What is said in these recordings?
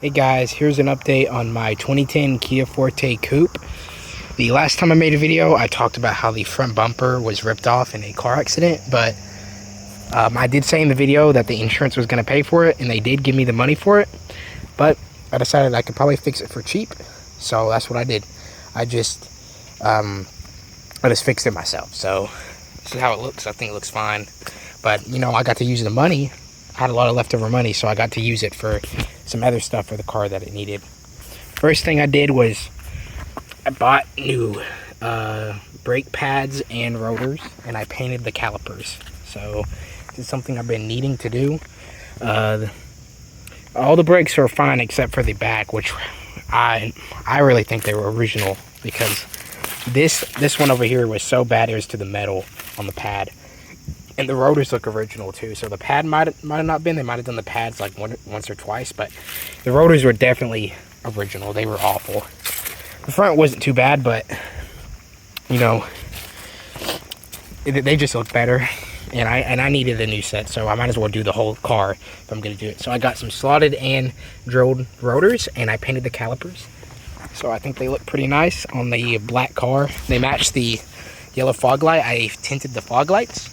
Hey guys, here's an update on my 2010 Kia Forte Coupe. The last time I made a video, I talked about how the front bumper was ripped off in a car accident, but I did say in the video that the insurance was going to pay for it, and they did give me the money for it, but I decided I could probably fix it for cheap, so that's what I did. I just fixed it myself, so this is how it looks. I think it looks fine, but you know, I got to use the money. I had a lot of leftover money, so I got to use it for some other stuff for the car that it needed. First thing I did was I bought new brake pads and rotors, and I painted the calipers. So this is something I've been needing to do. All the brakes are fine except for the back, which I really think they were original, because this one over here was so bad it was to the metal on the pad. And the rotors look original too, so the pad might have not been. They might have done the pads like once or twice, but the rotors were definitely original. They were awful. The front wasn't too bad, but you know, they just look better. And I needed a new set, so I might as well do the whole car if I'm gonna do it. So I got some slotted and drilled rotors, and I painted the calipers. So I think they look pretty nice on the black car. They match the yellow fog light. I tinted the fog lights.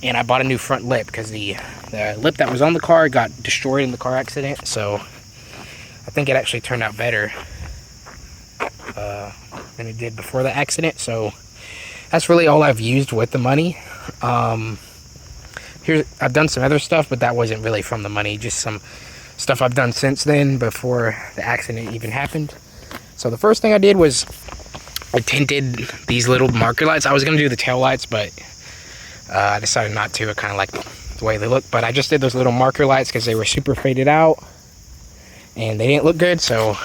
And I bought a new front lip because the lip that was on the car got destroyed in the car accident. So I think it actually turned out better than it did before the accident. So that's really all I've used with the money. I've done some other stuff, but that wasn't really from the money. Just some stuff I've done since then, before the accident even happened. So the first thing I did was I tinted these little marker lights. I was going to do the tail lights, but I decided not to. I kind of like the way they look, but I just did those little marker lights because they were super faded out and they didn't look good. So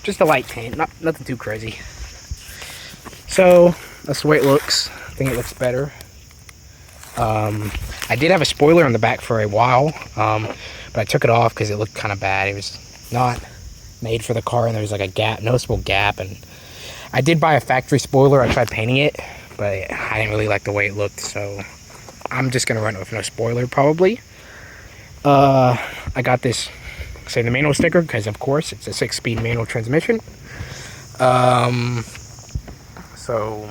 just a light tint, nothing too crazy. So that's the way it looks. I think it looks better. I did have a spoiler on the back for a while, but I took it off because it looked kind of bad. It was not made for the car, and there was like a noticeable gap. And I did buy a factory spoiler. I tried painting it, but I didn't really like the way it looked, so I'm just gonna run it with no spoiler probably. I got this, say, the manual sticker, because of course it's a 6-speed manual transmission. So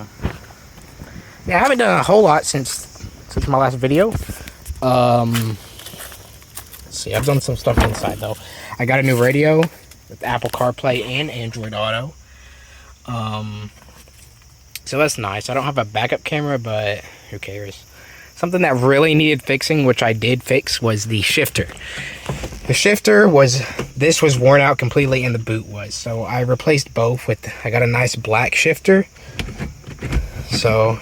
yeah, I haven't done a whole lot since my last video. Let's see, I've done some stuff inside though. I got a new radio with Apple CarPlay and Android Auto. So that's nice. I don't have a backup camera, but who cares? Something that really needed fixing, which I did fix, was the shifter. The shifter was worn out completely, and the boot was. So I replaced both with, I got a nice black shifter. So,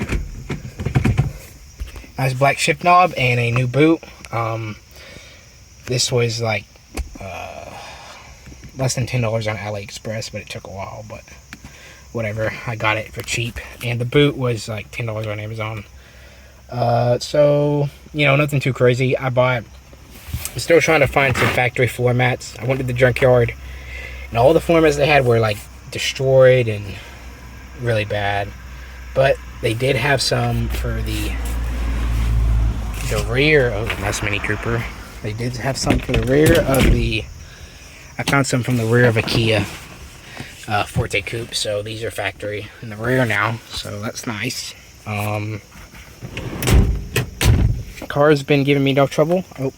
nice black shift knob and a new boot. This was like less than $10 on AliExpress, but it took a while, but whatever, I got it for cheap. And the boot was like $10 on Amazon. So, you know, nothing too crazy. I'm still trying to find some factory floor mats. I went to the junkyard, and all the floor mats they had were like destroyed and really bad. But they did have some for the rear. Oh, nice Mini Cooper. They did have some for the rear of the, I found some from the rear of a Kia Forte Coupe, so these are factory in the rear now, so that's nice. Car's been giving me no trouble. Oh,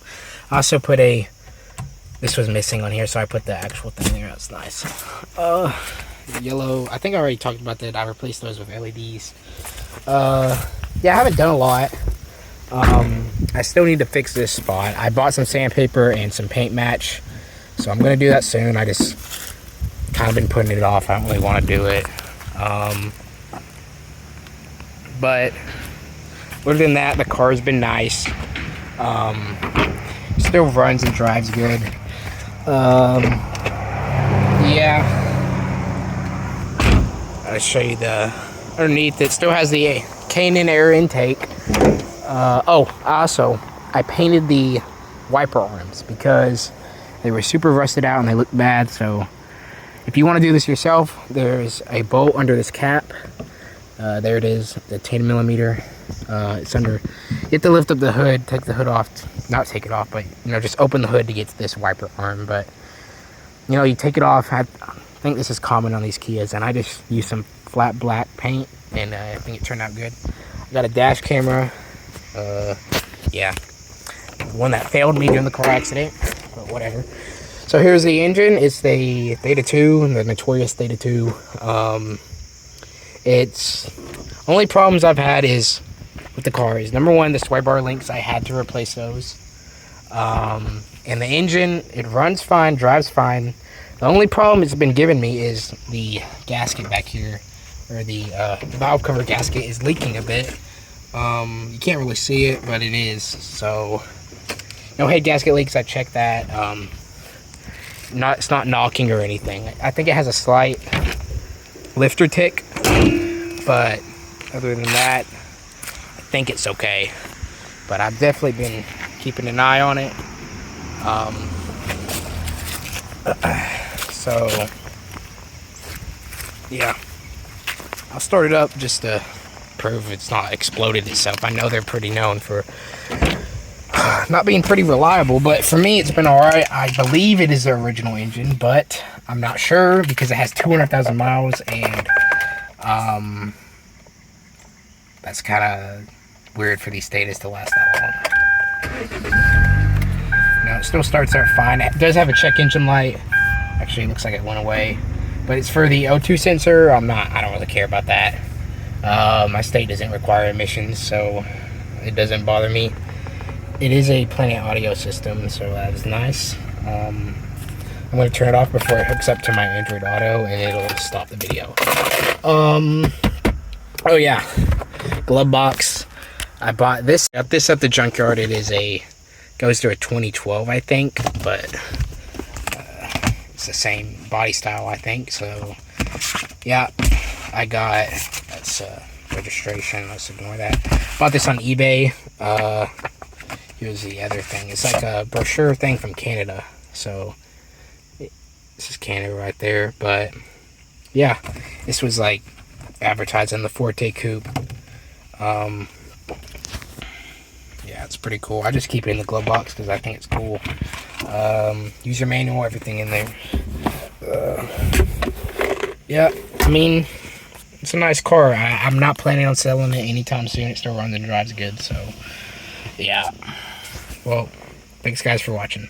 I also put this was missing on here, so I put the actual thing there. That's nice. Yellow, I think I already talked about that. I replaced those with LEDs. Yeah, I haven't done a lot. I still need to fix this spot. I bought some sandpaper and some paint match, so I'm gonna do that soon. I just kind of been putting it off. I don't really want to do it. But other than that, the car's been nice. Still runs and drives good. Yeah. I'll show you the underneath. It still has the K&N air intake. I painted the wiper arms because they were super rusted out and they looked bad. So if you want to do this yourself, there's a bolt under this cap. There it is, the 10mm. It's under. You have to lift up the hood, take the hood off, not take it off, but you know, just open the hood to get to this wiper arm. But you know, you take it off. I think this is common on these Kias, and I just use some flat black paint, and I think it turned out good. I got a dash camera. Yeah, one that failed me during the car accident, but whatever. So here's the engine. It's the Theta 2, the notorious Theta 2. It's only problems I've had is with the car is, number one, the sway bar links. I had to replace those. And the engine, it runs fine, drives fine. The only problem it's been giving me is the gasket back here, or the valve cover gasket is leaking a bit. You can't really see it, but it is. So, no head gasket leaks. I checked that. It's not knocking or anything. I think it has a slight lifter tick, but other than that, I think it's okay. But I've definitely been keeping an eye on it. So yeah, I'll start it up just to prove it's not exploded itself. I know they're pretty known for not being pretty reliable, but for me it's been alright. I believe it is the original engine, but I'm not sure because it has 200,000 miles, and that's kind of weird for these Thetas to last that long. No, it still starts out fine. It does have a check engine light. Actually, it looks like it went away, but it's for the O2 sensor. I don't really care about that. My state doesn't require emissions, so it doesn't bother me. It is a Planet Audio system, so that is nice. I'm going to turn it off before it hooks up to my Android Auto, and it'll stop the video. Oh yeah, glove box. I got this at the junkyard. It is goes to a 2012, I think, but it's the same body style, I think. So yeah, I got, that's registration. Let's ignore that. Bought this on eBay. Here's the other thing. It's like a brochure thing from Canada. So this is Canada right there. But yeah, this was like advertised on the Forte Coupe. Yeah, it's pretty cool. I just keep it in the glove box because I think it's cool. User manual, everything in there. Yeah, I mean, it's a nice car. I'm not planning on selling it anytime soon. It still runs and drives good. So yeah. Well, thanks guys for watching.